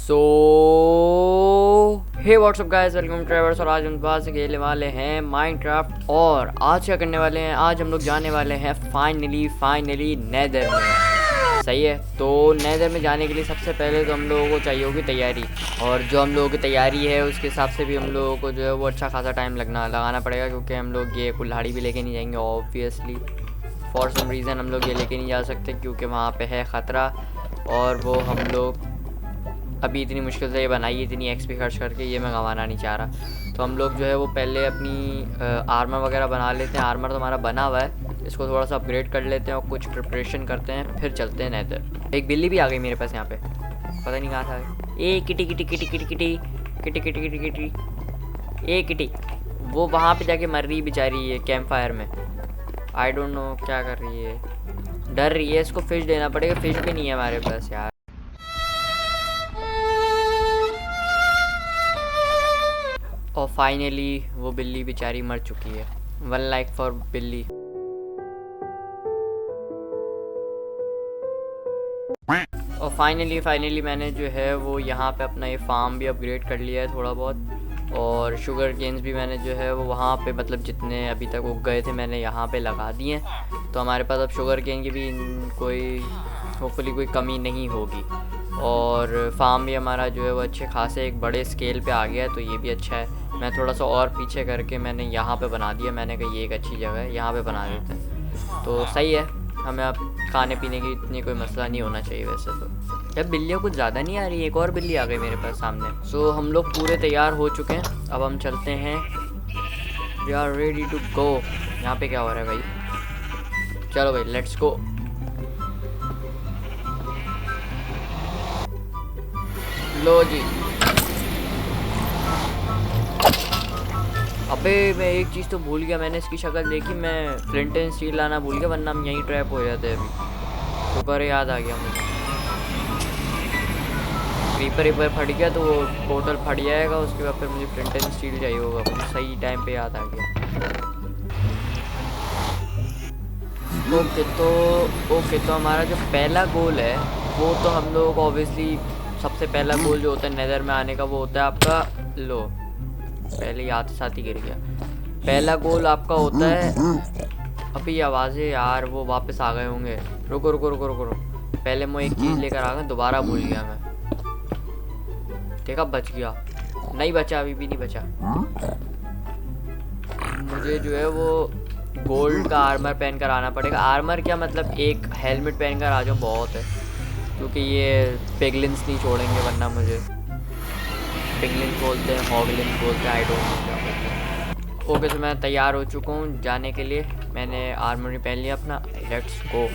सो हे WhatsApp guys, welcome traverse. और आज हम दोबारा से खेलने वाले हैं माइनक्राफ्ट। और आज क्या करने वाले हैं, आज हम लोग जाने वाले हैं फाइनली नेदर में। सही है, तो नेदर में जाने के लिए सबसे पहले तो हम लोगों को चाहिए होगी तैयारी। और जो हम लोगों की तैयारी है उसके हिसाब से भी हम लोगों को जो है वो अच्छा खासा टाइम लगाना पड़ेगा, क्योंकि हम लोग ये कुल्हाड़ी भी लेके नहीं जाएंगे ऑब्वियसली। फॉर सम रीज़न हम लोग ये लेके नहीं जा सकते, क्योंकि वहाँ पे है ख़तरा। और वो हम लोग अभी इतनी मुश्किल से ये बनाई, इतनी एक्सपी खर्च करके, ये मैं गंवाना नहीं चाह रहा। तो हम लोग जो है वो पहले अपनी आर्मर वगैरह बना लेते हैं। आर्मर तो हमारा बना हुआ है, इसको थोड़ा सा अपग्रेड कर लेते हैं और कुछ प्रिपरेशन करते हैं, फिर चलते हैं नेदर। एक बिल्ली भी आ गई मेरे पास यहाँ पे, पता नहीं कहाँ था। ए kitty kitty kitty kitty kitty kitty kitty kitty kitty ए किटी, वो वहाँ पे जाके मर रही बेचारी है कैंप फायर में। आई डोंट नो क्या कर रही है, डर रही है। इसको फिश देना पड़ेगा, फिश भी नहीं है हमारे पास यार। और फाइनली वो बिल्ली बेचारी मर चुकी है। 1 लाइक फॉर बिल्ली। और फाइनली मैंने जो है वो यहाँ पे अपना ये फार्म भी अपग्रेड कर लिया है थोड़ा बहुत। और शुगर केन्स भी मैंने जो है वो वहाँ पे, मतलब जितने अभी तक उग गए थे मैंने यहाँ पे लगा दिए हैं। तो हमारे पास अब शुगर केन की भी कोई होपफुली कोई कमी नहीं होगी। और फार्म भी हमारा जो है वो अच्छे खासे एक बड़े स्केल पे आ गया है, तो ये भी अच्छा है। मैं थोड़ा सा और पीछे करके मैंने यहाँ पे बना दिया। मैंने कहा ये एक अच्छी जगह है, यहाँ पे बना देते हैं तो सही है। हमें अब खाने पीने की इतनी कोई मसला नहीं होना चाहिए वैसे तो। जब बिल्लियाँ कुछ ज़्यादा नहीं आ रही, एक और बिल्ली आ गई मेरे पास सामने। सो हम लोग पूरे तैयार हो चुके हैं, अब हम चलते हैं। We are ready to go. यहाँ पे क्या हो रहा है भाई? चलो भाई, लेट्स गो। लो जी। अबे मैं एक चीज़ तो भूल गया, मैंने इसकी शक्ल देखी, मैं फ्लिंट एंड स्टील लाना भूल गया, वरना हम यहीं ट्रैप हो जाते अभी। शुक्र है याद आ गया मुझे। क्रीपर फट गया तो वो टोटल फट जाएगा, उसके बाद फिर मुझे फ्लिंट एंड स्टील चाहिए होगा। मुझे सही टाइम पे याद आ गया। ओके तो हमारा जो पहला गोल है वो तो हम लोगों को ऑब्वियसली, सबसे पहला गोल जो होता है नेदर में आने का वो होता है आपका, लो पहले याद साथ ही गिर गया। पहला गोल आपका होता है, अभी आवाज़ें यार वो वापस आ गए होंगे। रुको रुको रुको रुको रुको, पहले मैं एक चीज़ लेकर आ गया, दोबारा भूल गया मैं। देखा, बच गया। नहीं बचा, अभी भी नहीं बचा। मुझे जो है वो गोल्ड का आर्मर पहन कर आना पड़ेगा। आर्मर क्या, मतलब एक हेलमेट पहन कर आ जाऊँ बहुत है, क्योंकि ये पिगलिन्स नहीं छोड़ेंगे वरना मुझे। पिगलिन्स बोलते हैं, हॉगलिन्स बोलते हैं, आई डोंट नो क्या बोलते हैं। ओके, तो मैं तैयार हो चुका हूँ जाने के लिए। मैंने आर्मर पहन लिया अपना, लेट्स गो।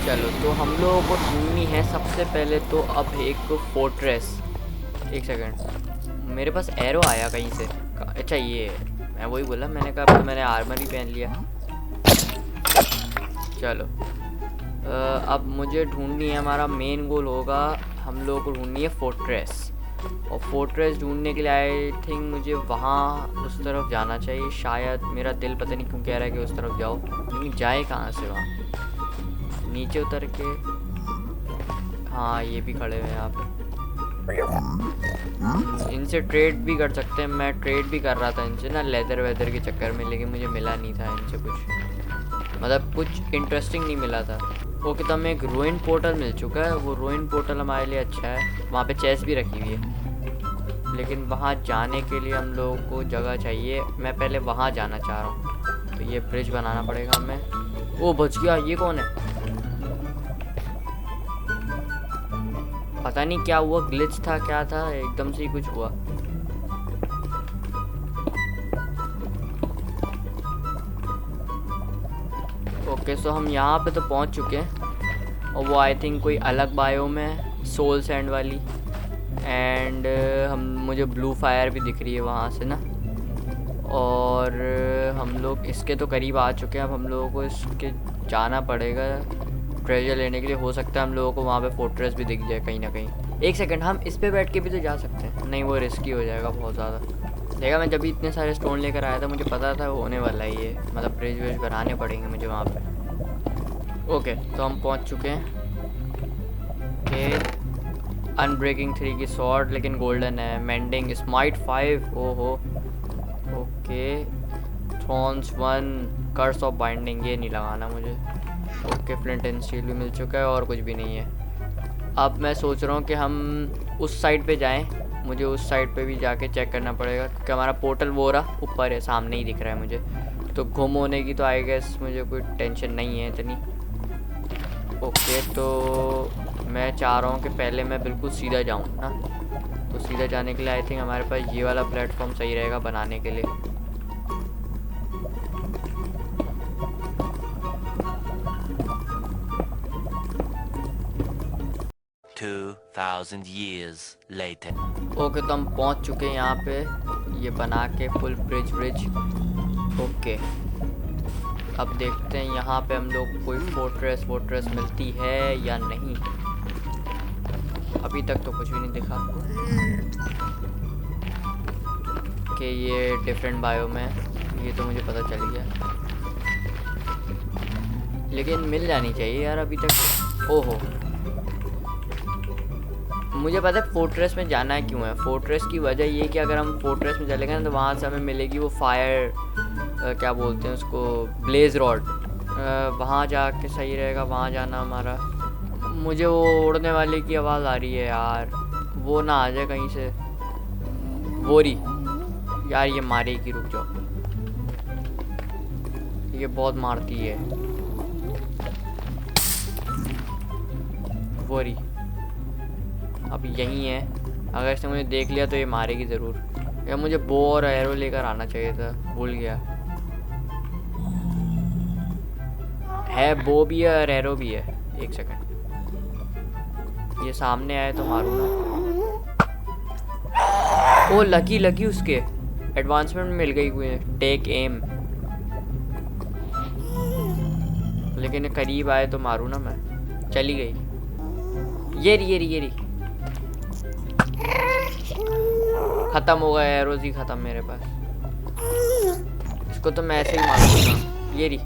चलो, तो हम लोगों को ढूंढनी है सबसे पहले तो अब एक फोर्ट्रेस। एक सेकंड, मेरे पास एरो आया कहीं से। अच्छा ये मैं वही बोला, मैंने कहा अब तो मैंने आर्मर ही पहन लिया। चलो अब मुझे ढूंढनी है, हमारा मेन गोल होगा हम लोगों को ढूंढनी है फोर्ट्रेस। और फोर्ट्रेस ढूंढने के लिए आई थिंक मुझे वहाँ उस तरफ जाना चाहिए शायद। मेरा दिल पता नहीं क्यों कह रहा है कि उस तरफ जाओ, लेकिन जाए कहाँ से वहाँ? नीचे उतर के, हाँ ये भी खड़े हुए हैं यहाँ पे। इनसे ट्रेड भी कर सकते हैं। मैं ट्रेड भी कर रहा था इनसे ना, लेदर वेदर के चक्कर में, लेकिन मुझे मिला नहीं था इनसे कुछ, मतलब कुछ इंटरेस्टिंग नहीं मिला था। ओके, तो हमें एक रोइन पोर्टल मिल चुका है। वो रोइन पोर्टल हमारे लिए अच्छा है, वहाँ पे चेस्ट भी रखी हुई है, लेकिन वहाँ जाने के लिए हम लोगों को जगह चाहिए। मैं पहले वहाँ जाना चाह रहा हूँ, तो ये ब्रिज बनाना पड़ेगा हमें। ओ बच गया, ये कौन है? पता नहीं क्या हुआ, ग्लिच था क्या था, एकदम से ही कुछ हुआ। ओके, सो हम यहाँ पे तो पहुँच चुके हैं, और वो आई थिंक कोई अलग बायोम है, सोल सैंड वाली। एंड मुझे ब्लू फायर भी दिख रही है वहाँ से ना। और हम लोग इसके तो करीब आ चुके हैं। अब हम लोगों को इसके जाना पड़ेगा ट्रेजर लेने के लिए। हो सकता है हम लोगों को वहाँ पे फोर्ट्रेस भी दिख जाए कहीं ना कहीं। एक सेकंड, हम इस पे बैठ के भी तो जा सकते हैं। नहीं, वो रिस्की हो जाएगा बहुत ज़्यादा। देखा, मैं जब भी इतने सारे स्टोन लेकर आया था मुझे पता था होने वाला ही है, मतलब ब्रिज वेज बनाने पड़ेंगे मुझे वहाँ पे। ओके, तो हम पहुँच चुके हैं। ओके, अनब्रेकिंग 3 की स्वॉर्ड लेकिन गोल्डन है। मेंडिंग स्माइट 5, ओहो okay. Thorns 1, curse of binding, ये नहीं लगाना मुझे। ओके, फ्लिंट एंड स्टील भी मिल चुका है और कुछ भी नहीं है। अब मैं सोच रहा हूँ कि हम उस साइड पे जाएं। मुझे उस साइड पे भी जाके चेक करना पड़ेगा क्योंकि हमारा पोर्टल वो रहा ऊपर है, सामने ही दिख रहा है मुझे। तो गुम होने की तो आई गेस मुझे कोई टेंशन नहीं है इतनी। ओके, तो मैं चाह रहा हूँ कि पहले मैं बिल्कुल सीधा जाऊँ ना। तो सीधा जाने के लिए आई थिंक हमारे पास ये वाला प्लेटफॉर्म सही रहेगा बनाने के लिए। 2000 years later. ओके, तो हम पहुंच चुके हैं यहाँ पे, ये बना के फुल ब्रिज। ओके, अब देखते हैं यहाँ पे हम लोग कोई फोर्ट्रेस मिलती है या नहीं। अभी तक तो कुछ भी नहीं दिखा कि ये डिफरेंट बायोम है, ये तो मुझे पता चल गया, लेकिन मिल जानी चाहिए यार अभी तक। ओहो, मुझे पता है फोर्ट्रेस में जाना है क्यों है। फोर्ट्रेस की वजह ये कि अगर हम फोर्ट्रेस में चलेंगे ना तो वहाँ से हमें मिलेगी वो फायर, क्या बोलते हैं उसको, ब्लेज रॉड। वहाँ जाके सही रहेगा, वहाँ जाना हमारा। मुझे वो उड़ने वाले की आवाज़ आ रही है यार, वो ना आ जाए कहीं से। वोरी यार, ये मारेगी, रुक जाओ, ये बहुत मारती है वोरी। अब यहीं है, अगर इसने मुझे देख लिया तो ये मारेगी ज़रूर। या मुझे बो और एरो लेकर आना चाहिए था, भूल गया। है बो भी है और एरो भी है। एक सेकंड, ये सामने आए तो मारूँ ना। ओ लकी उसके एडवांसमेंट मिल गई हुई है, टेक एम। लेकिन करीब आए तो मारूँ ना मैं। चली गई, ये रही। खत्म हो गया, एरोज ही खत्म मेरे पास। इसको तो मैं ऐसे ही मारूंगा। ये रही,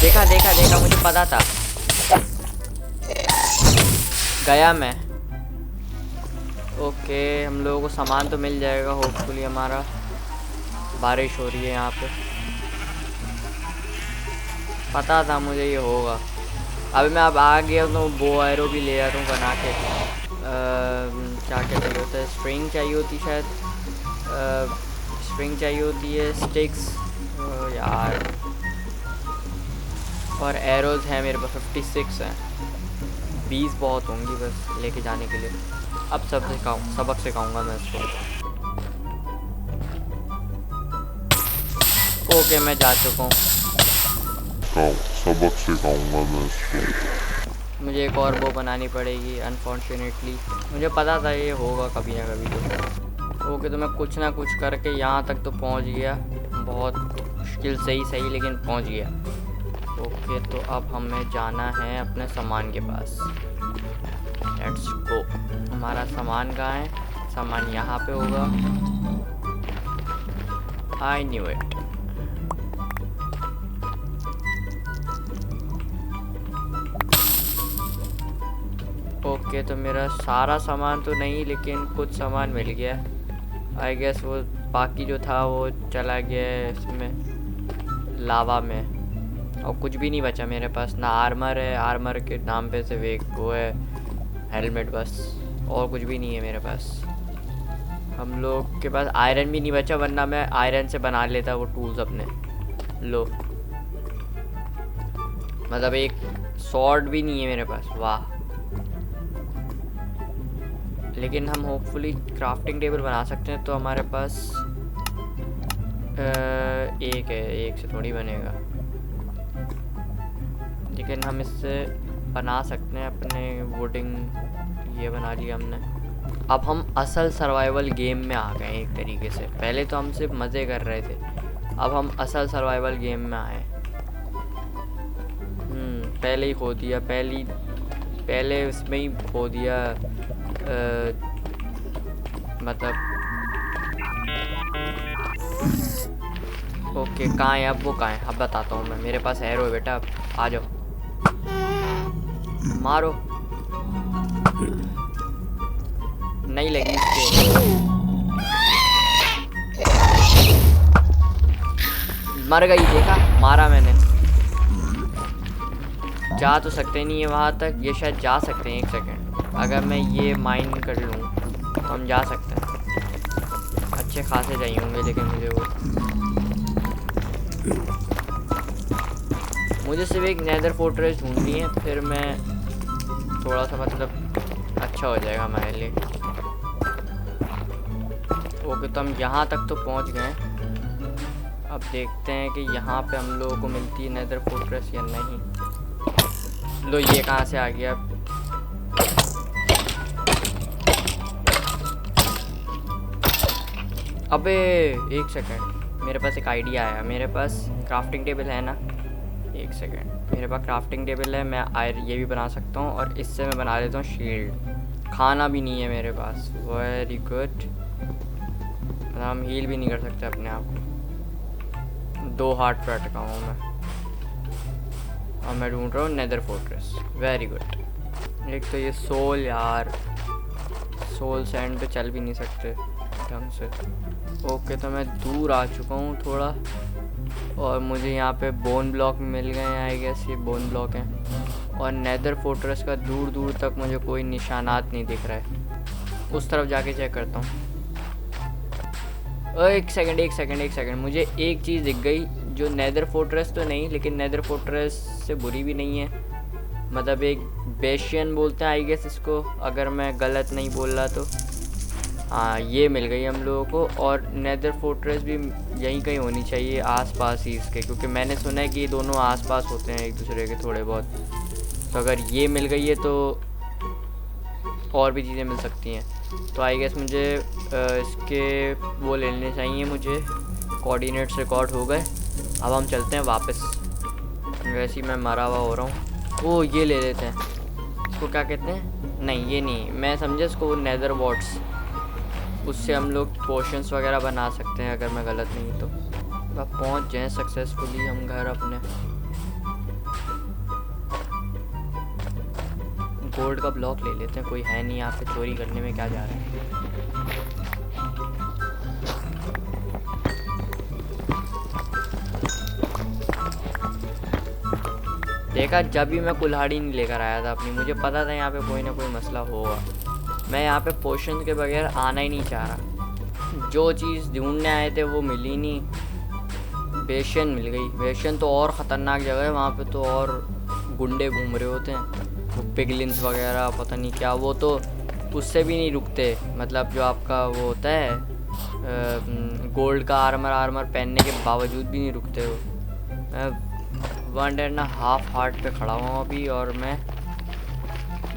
देखा, मुझे पता था। गया मैं। ओके, हम लोगों को सामान तो मिल जाएगा होपफुली हमारा। बारिश हो रही है यहाँ पे, पता था मुझे ये होगा। अभी मैं अब आ गया तो बो एरो भी ले आता हूँ बना के। क्या चाहिए होता है, स्ट्रिंग चाहिए होती शायद, स्ट्रिंग चाहिए होती है, स्टिक्स यार, और एरोज़ हैं मेरे पास 56 हैं। 20 बहुत होंगी बस लेके जाने के लिए। अब सबक सिखाऊंगा मैं इसको। ओके, मैं जा चुका हूँ। सबक सिखाऊंगा मैं इसको। मुझे एक और वो बनानी पड़ेगी अनफॉर्चुनेटली। मुझे पता था ये होगा कभी ना कभी तो। ओके, तो मैं कुछ ना कुछ करके यहाँ तक तो पहुँच गया, बहुत मुश्किल से ही सही लेकिन पहुँच गया। ओके, तो अब हमें जाना है अपने सामान के पास। Let's go. हमारा सामान कहाँ है? सामान यहाँ पे होगा। I knew it. ओके, तो मेरा सारा सामान तो नहीं लेकिन कुछ सामान मिल गया। आई गेस वो बाकी जो था वो चला गया इसमें, लावा में, और कुछ भी नहीं बचा मेरे पास। ना आर्मर है, आर्मर के नाम पे सिर्फ एक वो है हेलमेट बस, और कुछ भी नहीं है मेरे पास। हम लोग के पास आयरन भी नहीं बचा, वरना मैं आयरन से बना लेता वो टूल्स अपने। लो, मतलब एक स्वॉर्ड भी नहीं है मेरे पास, वाह। लेकिन हम होपफुली क्राफ्टिंग टेबल बना सकते हैं, तो हमारे पास एक है, एक से थोड़ी बनेगा, लेकिन हम इससे बना सकते हैं अपने वुडिंग। ये बना लिया हमने। अब हम असल सर्वाइवल गेम में आ गए एक तरीके से। पहले तो हम सिर्फ मज़े कर रहे थे, अब हम असल सर्वाइवल गेम में आए। पहले ही खो दिया, पहले उसमें ही खो दिया। मतलब ओके, कहाँ है अब? वो कहाँ है अब बताता हूँ मैं। मेरे पास एरो है बेटा, अब आ जाओ, मारो। नहीं लगी इसके। मर गई, देखा, मारा मैंने। जा तो सकते नहीं है वहाँ तक, ये शायद जा सकते हैं। 1 सेकंड, अगर मैं ये माइन कर लूँ तो हम जा सकते हैं। अच्छे खासे चाहिए होंगे लेकिन मुझे सिर्फ एक नेदर फोर्ट्रेस ढूंढनी है, फिर मैं थोड़ा सा मतलब अच्छा हो जाएगा हमारे लिए। ओके, तो हम यहाँ तक तो पहुँच गए। अब देखते हैं कि यहाँ पे हम लोगों को मिलती है नेदर फोर्ट्रेस या नहीं। लो, ये कहाँ से आ गया? अबे 1 सेकंड, मेरे पास एक आइडिया आया। मेरे पास क्राफ्टिंग टेबल है ना? 1 सेकंड, मेरे पास क्राफ्टिंग टेबल है। मैं ये भी बना सकता हूँ और इससे मैं बना लेता हूँ शील्ड। खाना भी नहीं है मेरे पास। Very good. हम हील भी नहीं कर सकते अपने आप को। 2 हार्ट पे अटका हूँ मैं। और मैं ढूंढ रहा हूँ नेदर फोर्ट्रेस। Very good. एक तो ये सोल, यार सोल सैंड पे चल भी नहीं सकते ढंग से। ओके, तो मैं दूर आ चुका हूँ थोड़ा और मुझे यहाँ पे बोन ब्लॉक मिल गए हैं। आई गेस ये बोन ब्लॉक हैं। और नेदर फोर्ट्रेस का दूर दूर तक मुझे कोई निशानात नहीं दिख रहा है। उस तरफ जाके चेक करता हूँ। 1 सेकंड, मुझे एक चीज़ दिख गई जो नेदर फोर्ट्रेस तो नहीं, लेकिन नेदर फोर्ट्रेस से बुरी भी नहीं है। मतलब एक बेशियन बोलते हैं आई गेस इसको, अगर मैं गलत नहीं बोल रहा तो। हाँ, ये मिल गई हम लोगों को। और नेदर फोर्ट्रेस भी यहीं कहीं होनी चाहिए आसपास ही इसके, क्योंकि मैंने सुना है कि ये दोनों आसपास होते हैं एक दूसरे के थोड़े बहुत। तो अगर ये मिल गई है तो और भी चीज़ें मिल सकती हैं। तो आई गेस मुझे इसके वो ले लेने चाहिए। मुझे कोऑर्डिनेट्स रिकॉर्ड हो गए। अब हम चलते हैं वापस। वैसे ही मैं मरा हुआ हो रहा हूँ। वो ये ले लेते हैं। इसको क्या कहते हैं? नहीं, ये नहीं, मैं समझे इसको वो नेदर वॉट्स। उससे हम लोग पोशंस वगैरह बना सकते हैं अगर मैं गलत नहीं तो। अब पहुँच जाएँ सक्सेसफुली हम घर अपने। गोल्ड का ब्लॉक ले लेते हैं, कोई है नहीं यहाँ पे। चोरी करने में क्या जा रहा है। देखा, जब भी मैं कुल्हाड़ी नहीं लेकर आया था अपनी, मुझे पता था यहाँ पे कोई ना कोई मसला होगा। मैं यहाँ पे पोशन के बगैर आना ही नहीं चाह रहा। जो चीज़ ढूंढने आए थे वो मिली नहीं। बेशियन मिल गई। बेशियन तो और ख़तरनाक जगह है, वहाँ पे तो और गुंडे घूम रहे होते हैं। वो पिगलिन्स वगैरह पता नहीं क्या, वो तो उससे भी नहीं रुकते। मतलब जो आपका वो होता है गोल्ड का आर्मर पहनने के बावजूद भी नहीं रुकते हो। मैं 1.5 हार्ट पे खड़ा हूँ अभी और मैं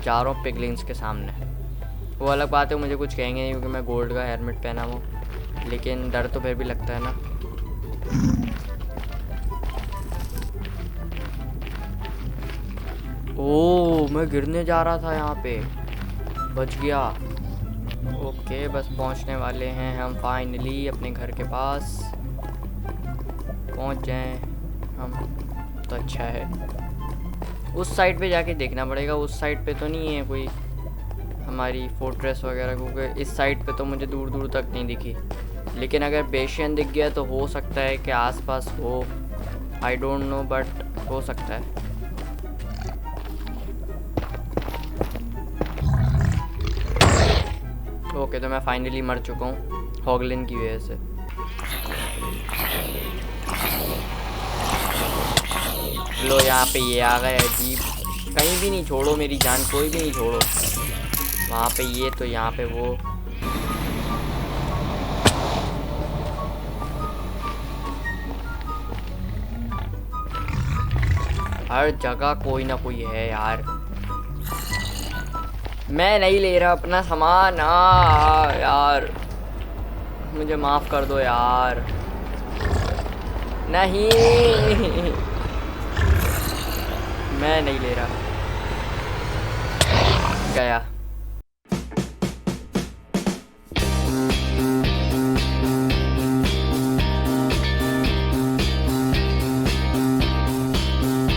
जा रहा हूँ पिगलिन्स के सामने। वो अलग बात है, मुझे कुछ कहेंगे नहीं क्योंकि मैं गोल्ड का हेलमेट पहना हूँ, लेकिन डर तो फिर भी लगता है ना। ओह, मैं गिरने जा रहा था यहाँ पे, बच गया। ओके, बस पहुँचने वाले हैं हम फाइनली अपने घर के पास। पहुँच जाएं हम तो अच्छा है। उस साइड पे जाके देखना पड़ेगा। उस साइड पे तो नहीं है कोई हमारी फोर्ट्रेस वगैरह, क्योंकि इस साइड पे तो मुझे दूर दूर तक नहीं दिखी। लेकिन अगर बेशियन दिख गया तो हो सकता है कि आसपास हो। आई डोंट नो, बट हो सकता है। ओके, तो मैं फाइनली मर चुका हूँ हॉगलिन की वजह से। लो, यहाँ पे ये आ गए अजीब। कहीं भी नहीं छोड़ो मेरी जान, कोई भी नहीं छोड़ो। वहाँ पे ये तो यहाँ पे वो। हर जगह कोई ना कोई है यार। मैं नहीं ले रहा अपना सामान। यार मुझे माफ़ कर दो यार। नहीं मैं नहीं ले रहा। गया।